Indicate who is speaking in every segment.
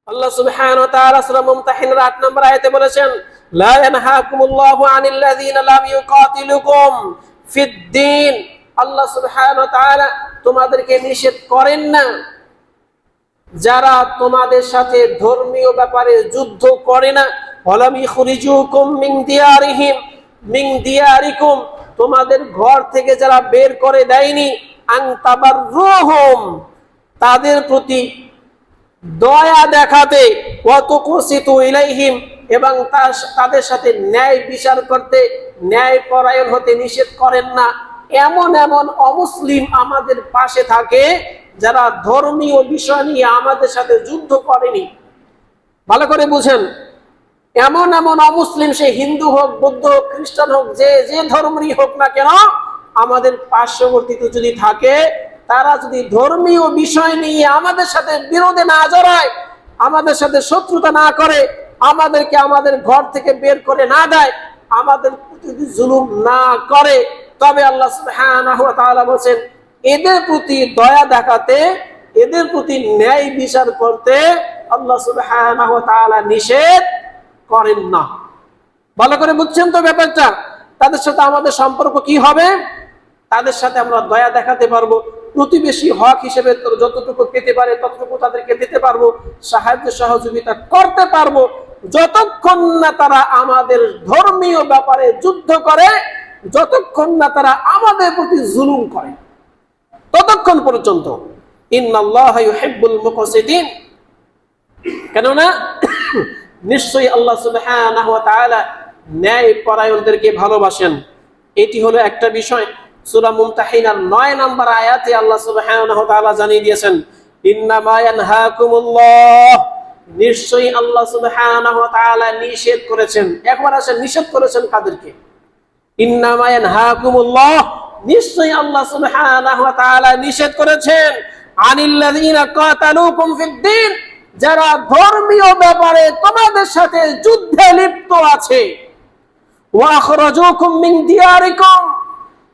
Speaker 1: আল্লাহ সুবহানাহু ওয়া তাআলা সূরা মুমতাহিনের 8 নম্বর আয়াতে বলেছেন, লা ইয়ানহাকুমুল্লাহু আনিল লাযিনা লাম ইউকাতিলুকুম ফিদ-দীন। আল্লাহ সুবহানাহু ওয়া তাআলা তোমাদেরকে নিষেধ করেন না যারা তোমাদের সাথে ধর্মীয় ব্যাপারে যুদ্ধ করে না। ওয়ালাম ইখরিজুকুম মিন দিয়ারিকুম, তোমাদের ঘর থেকে যারা বের করে দেয়নি। আন তাবাররুহুম, তাদের প্রতি দয়া দেখাতে, ওয়াতুকসিতু ইলাইহিম, এবং তাদের সাথে ন্যায় বিচার করতে, ন্যায় পরায়ণ হতে নিষেধ করেন না। এমন এমন অমুসলিম আমাদের পাশে থাকে যারা ধর্মীয় বিষয় নিয়ে আমাদের সাথে যুদ্ধ করেনি। ভালো করে বুঝেন, এমন এমন অমুসলিম, সে হিন্দু হোক, বৌদ্ধ হোক, খ্রিস্টান হোক, যে ধর্মেরই হোক না কেন, আমাদের পার্শ্ববর্তীতে যদি থাকে, তারা যদি ধর্মীয় বিষয় নিয়ে আমাদের সাথে বিরোধে না জড়ায়, আমাদের সাথে শত্রুতা না করে, আমাদেরকে আমাদের ঘর থেকে বের করে না দেয়, আমাদের প্রতি জুলুম না করে, তবে আল্লাহ সুবহানাহু ওয়া তাআলা বলেন এদের প্রতি দয়া দেখাতে, এদের প্রতি ন্যায় বিচার করতে আল্লাহ সুবহানাহু ওয়া তাআলা নিষেধ করেন না। ভালো করে বুঝছেন তো ব্যাপারটা? তাদের সাথে আমাদের সম্পর্ক কি হবে? তাদের সাথে আমরা দয়া দেখাতে পারবো, প্রতিবেশী হক হিসেবে যতটুকু পেতে পারে ততটুকু তাদেরকে দিতে পারবো, সাহায্য সহযোগিতা করতে পারবো, যতক্ষণ না তারা আমাদের ধর্মীয় ব্যাপারে যুদ্ধ করে, যতক্ষণ না তারা আমাদের প্রতি জুলুম করে, ততক্ষণ পর্যন্ত। ইন্নাল্লাহা ইউহিব্বুল মুকসিতিন, কেননা নিশ্চয়ই আল্লাহ সুবহানাহু ওয়া তাআলা ন্যায় পরায়ণদেরকে ভালোবাসেন। এটি হলো একটা বিষয়। সূরা মুমতাহিনার 9 নম্বর আয়াতে আল্লাহ সুবহানাহু ওয়া তাআলা জানিয়ে দিয়েছেন, ইন্নামা ইয়ানহাকুমুল্লাহ, নিশ্চয়ই আল্লাহ সুবহানাহু ওয়া তাআলা নিষেধ করেছেন। একবার আসেন, নিষেধ করেছেন কাদেরকে? ইন্নামা ইয়ানহাকুমুল্লাহ, নিশ্চয়ই আল্লাহ সুবহানাহু ওয়া তাআলা নিষেধ করেছেন আনিল লাযিনা কাতালুকুম ফিদ-দীন, যারা ধর্মীয় ব্যাপারে তোমাদের সাথে যুদ্ধে লিপ্ত আছে। ওয়া আখরাজুকুম মিন দিয়ারিকুম,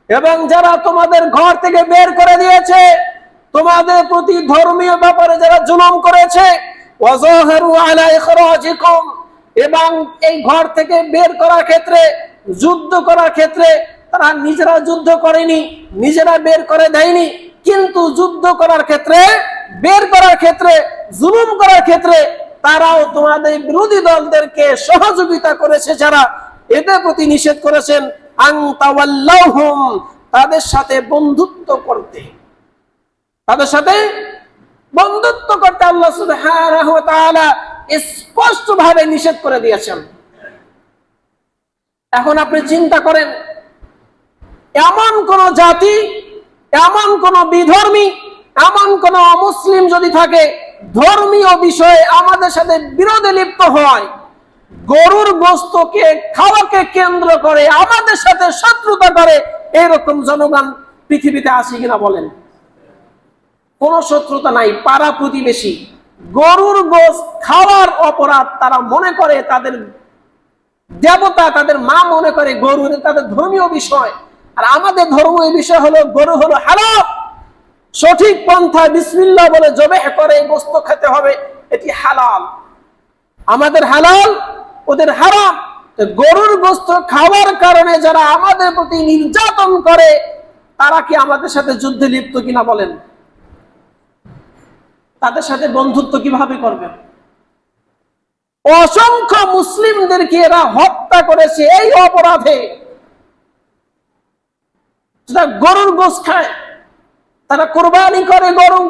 Speaker 1: এবং যারা তোমাদের ঘর থেকে বের করে দিয়েছে, তোমাদের প্রতি ধর্মীয় ব্যাপারে যারা জুলুম করেছে। ওয়া যাহারু আলা ইখরাজিকুম, এবং এই ঘর থেকে বের করার ক্ষেত্রে, যুদ্ধ করার ক্ষেত্রে তারা নিজেরা যুদ্ধ করেনি, নিজেরা বের করে দেয়নি, কিন্তু যুদ্ধ করার ক্ষেত্রে, বের করার ক্ষেত্রে, জুলুম করার ক্ষেত্রে তারাও তোমাদের বিরোধী দলদেরকে সহযোগিতা করেছে যারা, এদের প্রতি নিষেধ করেছেন আন তাওয়াল্লাহুম, তাদের সাথে বন্ধুত্ব করতে, তাদের সাথে বন্ধুত্ব করতে আল্লাহ সুবহানাহু ওয়া তাআলা স্পষ্ট ভাবে নিষেধ করে দিয়েছেন। এখন আপনি চিন্তা করেন, এমন কোন জাতি, এমন কোন বিধর্মী, এমন কোন অমুসলিম যদি থাকে, ধর্মীয় বিষয়ে আমাদের সাথে বিরোধে লিপ্ত হয়, গরুর গোশতকে খাওয়াকে কেন্দ্র করে আমাদের সাথে শত্রুতা করে, এরকম জনগণ পৃথিবীতে আছে কিনা বলেন? কোন শত্রুতা নাই, পাড়া প্রতিবেশী। গরুর গোশত খাওয়ার অপরাধ তারা মনে করে তাদের দেবতা, তাদের মা মনে করে গরু, তাদের ধর্মীয় বিষয়। আর আমাদের ধর্মীয় বিষয় হলো গরু হলো হালাল, সঠিক পন্থায় বিসমিল্লাহ বলে জবেহ করে গোশত খেতে হবে, এটি হালাল। আমাদের হালাল, ওদের হারাম। গরুর গোশত খাওয়ার কারণে যারা আমাদের প্রতি নির্যাতন করে, তারা কি আমাদের সাথে যুদ্ধে লিপ্ত কিনা বলেন? তাদের সাথে বন্ধুত্ব কিভাবে করবেন? অসংখ্য মুসলিমদেরকে এরা হত্যা করেছে এই অপরাধে। গরুর গোশত খায়, তারা কোরবানি করে গরু।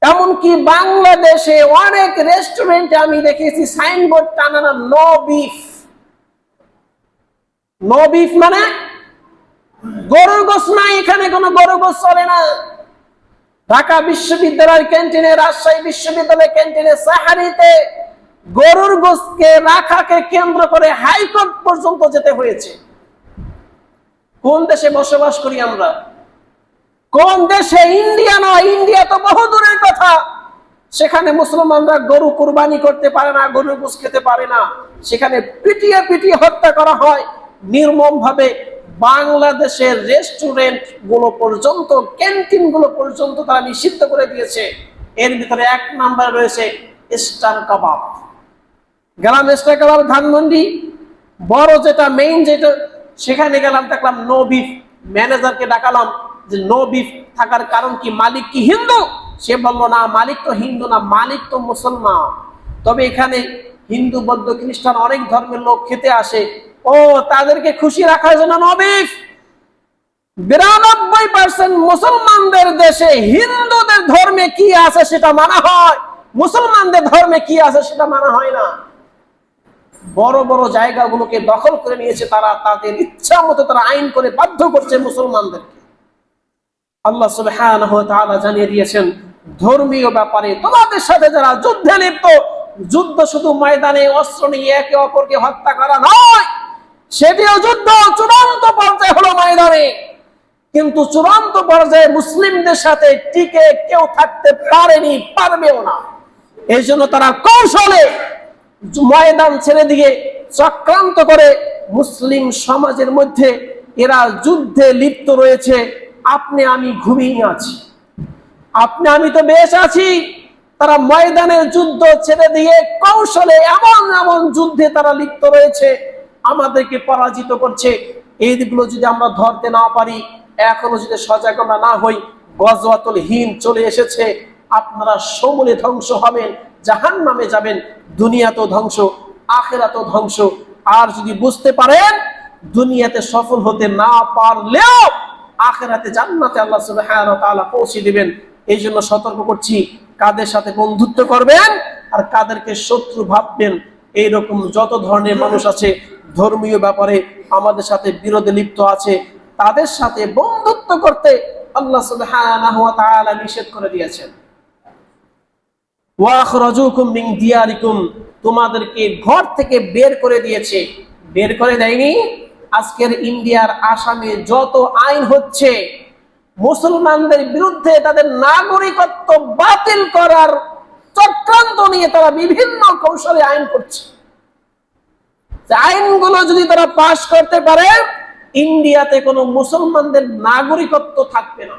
Speaker 1: এমনকি বাংলাদেশে অনেক রেস্টুরেন্টে আমি দেখেছি সাইনবোর্ড টানানো, নো বিফ। নো বিফ মানে গরুর গোশত নাই, এখানে কোনো গরুর গোশত চলে না। ঢাকা বিশ্ববিদ্যালয়ের ক্যান্টিনে, রাজশাহী বিশ্ববিদ্যালয়ের ক্যান্টিনে, সাহারিতে গরুর গোশতকে রাখাকে কেন্দ্র করে হাইকোর্ট পর্যন্ত যেতে হয়েছে। কোন দেশে বসবাস করি আমরা? কোন দেশে? ইন্ডিয়া নয়, ইন্ডিয়া তো বহু দূরের কথা। সেখানে মুসলমানরা গরু কুরবানি করতে পারে না, গরুর গোশত খেতে পারে না। সেখানে পিটিয়ে পিটিয়ে হত্যা করা হয় নির্মম ভাবে। বাংলাদেশের রেস্টুরেন্ট গুলো পর্যন্ত, ক্যান্টিন গুলো পর্যন্ত তারা নিষিদ্ধ করে দিয়েছে। এর ভিতরে 1 নম্বরে রয়েছে স্টার কাবাব। গেলাম স্টার কাবাব ধানমন্ডি, বড় যেটা মেইন যেটা, সেখানে গেলাম, দেখলাম নো বিফ। ম্যানেজারকে ডাকালাম যে নো বিফ থাকার কারণ কি, মালিক কি হিন্দু? সে বলল না, মালিক তো হিন্দু না, মালিক তো মুসলমান। তবে এখানে হিন্দু, বৌদ্ধ, খ্রিস্টান অনেক ধর্মের লোক খেতে আসে, ও তাদেরকে খুশি রাখার জন্য নো বিফ। 92% মুসলমানদের দেশে হিন্দুদের ধর্মে কি আছে সেটা মানা হয়, মুসলমানদের ধর্মে কি আছে সেটা মানা হয় না। বড় বড় জায়গাগুলোকে দখল করে নিয়েছে তারা, তাদের ইচ্ছা মতো তারা আইন করে বাধ্য করছে মুসলমানদেরকে। আল্লাহ সুবহানাহু ওয়া তাআলা জানিয়ে দিয়েছেন, ধর্মীয় ব্যাপারে তোমাদের সাথে যারা যুদ্ধে লিপ্ত, যুদ্ধ শুধু ময়দানে অস্ত্র নিয়ে একে অপরকে হত্যা করা নয়, সেটিও যুদ্ধ চূড়ান্ত পর্যায়ে হলো ময়দানে। কিন্তু চূড়ান্ত পর্যায়ে মুসলিমদের সাথে টিকে কেউ থাকতে পারেনি, পারবেও না। এই জন্য তারা কৌশলে ময়দান ছেড়ে দিয়ে চক্রান্ত করে মুসলিম সমাজের মধ্যে এরা যুদ্ধে লিপ্ত রয়েছে। আপনি আমি ঘুমিয়ে আছি, আপনি আমি তো বেশ আছি, তারা ময়দানের যুদ্ধ ছেড়ে দিয়ে কৌশলে এমন এমন যুদ্ধে তারা লিপ্ত রয়েছে, আমাদেরকে পরাজিত করছে। এইগুলো যদি আমরা ধরতে না পারি, এখনো যদি সজাগ আমরা না হই, গজওয়াতুল হিন্দ চলে এসেছে, আপনারা সমূলে ধ্বংস হবেন, জাহান্নামে যাবেন, দুনিয়াতেও ধ্বংস, আখিরাতেও ধ্বংস। আর যদি বুঝতে পারেন দুনিয়াতে সফল হতে না পারলেও আখিরাতে জান্নাতে আল্লাহ সুবহানাহু ওয়া তাআলা পৌঁছে দিবেন। এই জন্য সতর্ক করছি, কাদের সাথে বন্ধুত্ব করবেন আর কাদেরকে শত্রু ভাববেন। এইরকম যত ধরনের মানুষ আছে ধর্মীয় ব্যাপারে আমাদের সাথে বিরোধে লিপ্ত আছে, তাদের সাথে বন্ধুত্ব করতে আল্লাহ সুবহানাহু ওয়া তাআলা নিষেধ করে দিয়েছেন। ওয়া আখরাজুকুম মিন দিয়ারিকুম, তোমাদেরকে ঘর থেকে বের করে দিয়েছে। বের করে দেয়নি। আজকের ইন্ডিয়ার আসামে যত আইন হচ্ছে মুসলমানদের বিরুদ্ধে, তাদের নাগরিকত্ব বাতিল করার চক্রান্ত নিয়ে তারা বিভিন্ন কৌশলে আইন করছে। আইনগুলো যদি তারা পাশ করতে পারে, ইন্ডিয়াতে কোনো মুসলমানদের নাগরিকত্ব থাকবে না।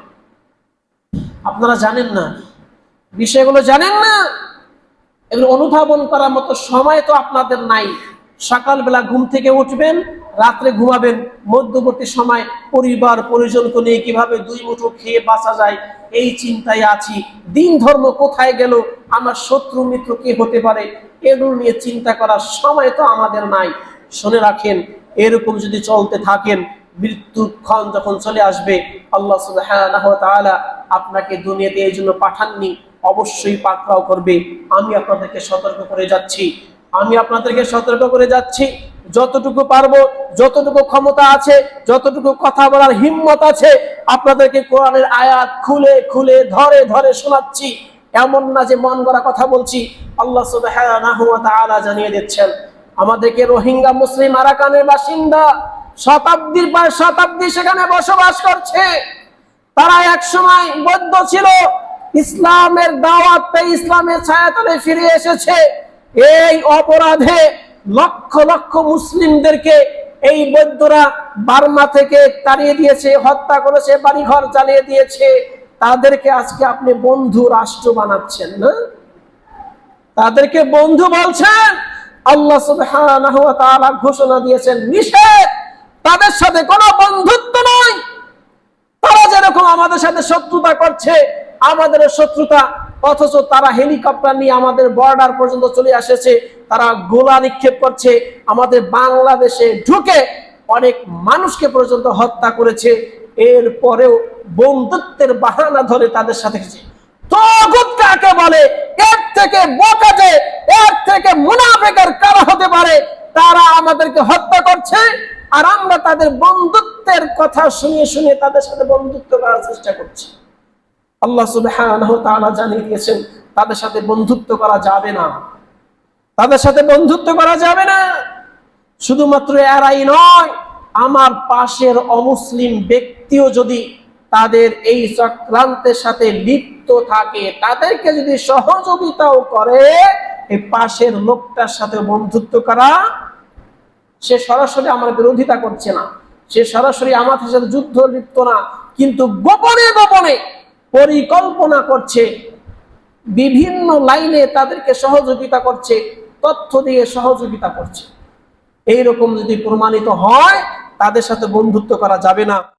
Speaker 1: আপনারা জানেন না, বিষয়গুলো জানেন না, এগুলো অনুধাবন করার মতো সময় তো আপনাদের নাই। সকালবেলা ঘুম থেকে উঠবেন, রাত্রে ঘুমাবেন, মধ্যবর্তী সময় পরিবার পরিজনকে নিয়ে কিভাবে দুই মুঠো খেয়ে বাঁচা যায় এই চিন্তায় আছি। দিন ধর্ম কোথায় গেল, আমার শত্রু মিত্র কে হতে পারে, এগুলো নিয়ে চিন্তা করার সময় তো আমাদের নাই। শুনে রাখেন, এরকম যদি চলতে থাকেন, মৃত্যুক্ষণ যখন চলে আসবে, আল্লাহ সুবহানাহু ওয়া তাআলা আপনাকে দুনিয়াতে এই জন্য পাঠাননি, অবশ্যই পাকড়াও করবে। আমি আপনাদেরকে সতর্ক করে যাচ্ছি, যতটুকু পারবো, যতটুকু ক্ষমতা আছে, যতটুকু কথা বলার হিম্মত আছে, আপনাদেরকে কোরআনের আয়াত খুলে খুলে ধরে ধরে শোনাচ্ছি। এমন না যে মন গড়া কথা বলছি। আল্লাহ সুবহানাহু ওয়া তাআলা জানিয়ে দিচ্ছেন, আমাদেরকে রোহিঙ্গা মুসলিম আরাকানের বাসিন্দা শতাব্দীর পর শতাব্দী সেখানে বসবাস করছে। তারা এক সময় বৌদ্ধ ছিল, ইসলামের দাওয়াত পেয়ে ইসলামের ছায়াতলে ফিরে এসেছে। এই অপরাধে লক্ষ লক্ষ মুসলিমদেরকে এই বৌদ্ধরা বার্মা থেকে তাড়িয়ে দিয়েছে, হত্যা করেছে, বাড়িঘর জ্বালিয়ে দিয়েছে। তাদেরকে আজকে আপনি বন্ধু রাষ্ট্র বানাচ্ছেন না, তাদেরকে বন্ধু বলছেন। আল্লাহ সুবহানাহু ওয়া তাআলা ঘোষণা দিয়েছেন নিষেধ, তাদের সাথে কোনো বন্ধুত্ব নয়। তারা যেরকম আমাদের সাথে শত্রুতা করছে, আমাদের শত্রুতা, অথচ তারা হেলিকপ্টার নিয়ে আমাদের বর্ডার পর্যন্ত চলে এসেছে, তারা গোলা নিক্ষেপ করছে, আমাদের বাংলাদেশে ঢুকে অনেক মানুষকে পর্যন্ত হত্যা করেছে। এরপরেও বন্ধুত্বের বাহানা ধরে তাদের সাথে তাগুত কাকে বলে, এর থেকে বোকাটে, এর থেকে মুনাফিকের কারা হতে পারে? তারা আমাদেরকে হত্যা করছে আর আমরা তাদের বন্ধুত্বের কথা শুনে শুনে তাদের সাথে বন্ধুত্ব করার চেষ্টা করছি। আল্লাহ সুবহানাহু ওয়া তাআলা জানিয়ে দিয়েছেন, তাদের সাথে বন্ধুত্ব করা যাবে না, তাদের সাথে বন্ধুত্ব করা যাবে না। শুধুমাত্র এরাই নয়, আমার পাশের অমুসলিম ব্যক্তিও যদি তাদের এই চক্রান্তের সাথে লিপ্ত থাকে, তাদেরকে যদি সহযোগিতাও করে, এই পাশের লোকটার সাথে বন্ধুত্ব করা, সে সরাসরি আমার বিরোধিতা করছে না, সে সরাসরি আমাদের সাথে যুদ্ধ লিপ্ত না, কিন্তু গোপনে গোপনে পরিকল্পনা করছে বিভিন্ন লাইনে তাদেরকে সহযোগিতা করছে, তথ্য দিয়ে সহযোগিতা করছে। এইরকম যদি প্রমাণিত হয় তাদের সাথে বন্ধুত্ব করা যাবে না।